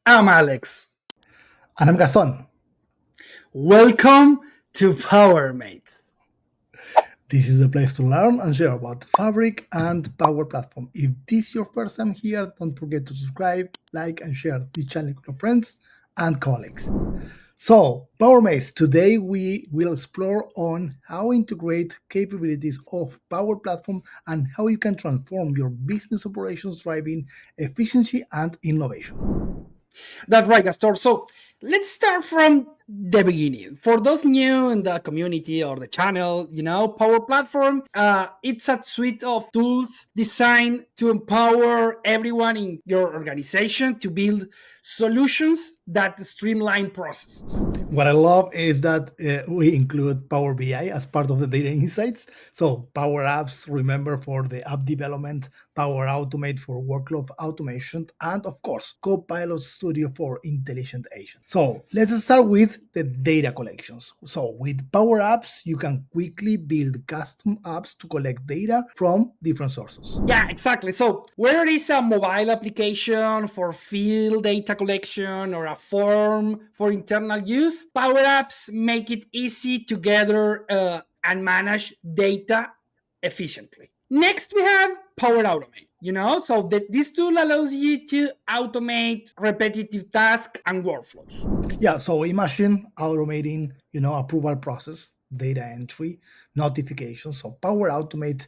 I'm Alex. And I'm Gaston. Welcome to PowerMates. This is the place to learn and share about Fabric and Power Platform. If this is your first time here, don't forget to subscribe, like, and share this channel with your friends and colleagues. So, PowerMates, today we will explore on how integrate capabilities of Power Platform and how you can transform your business operations driving efficiency and innovation. That's right, Gastor. So let's start from the beginning. For those new in the community or the channel, Power Platform, it's a suite of tools designed to empower everyone in your organization to build solutions that streamline processes. What I love is that we include Power BI as part of the data insights. So Power Apps, remember, for the app development, Power Automate for workload automation, and of course, Copilot Studio for intelligent agents. So let's start with the data collections. So with Power Apps, you can quickly build custom apps to collect data from different sources. Yeah, exactly. So whether it is a mobile application for field data collection or a form for internal use, Power Apps make it easy to gather and manage data efficiently. Next, we have Power Automate. This tool allows you to automate repetitive tasks and workflows. Yeah, so imagine automating, approval process, data entry, notifications. So Power Automate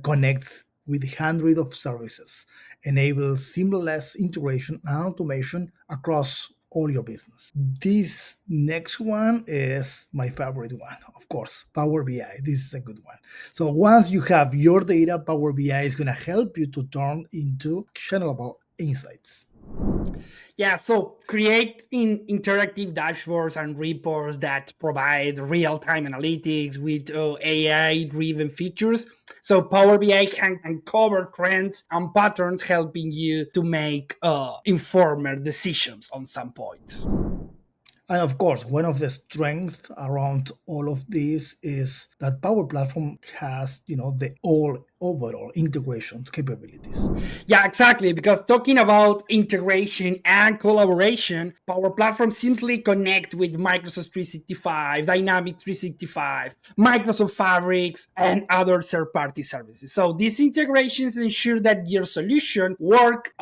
connects with hundreds of services, enables seamless integration and automation across all your business. This next one is my favorite one, of course, Power BI. This is a good one. So once you have your data, Power BI is going to help you to turn into actionable insights. Yeah, so creating interactive dashboards and reports that provide real-time analytics with AI-driven features. So Power BI can uncover trends and patterns, helping you to make informed decisions on some point. And of course, one of the strengths around all of this is that Power Platform has, the all overall integration capabilities. Yeah, exactly. Because talking about integration and collaboration, Power Platform seamlessly connect with Microsoft 365, Dynamics 365, Microsoft Fabrics, and other third-party services. So these integrations ensure that your solution work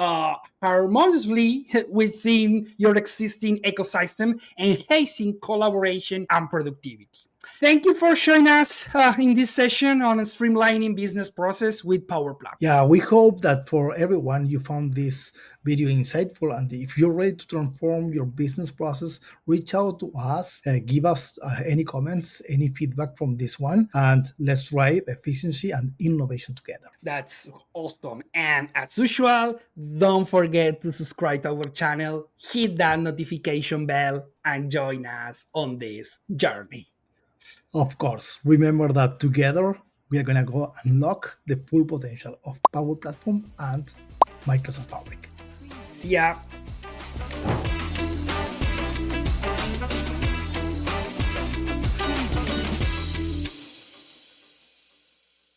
harmoniously within your existing ecosystem, enhancing collaboration and productivity. Thank you for joining us in this session on streamlining business process with Power Platform. Yeah, we hope that for everyone you found this video insightful. And if you're ready to transform your business process, reach out to us, give us any comments, any feedback from this one, and let's drive efficiency and innovation together. That's awesome. And as usual, don't forget to subscribe to our channel, hit that notification bell, and join us on this journey. Of course, remember that together we are going to go unlock the full potential of Power Platform and Microsoft Fabric. See ya.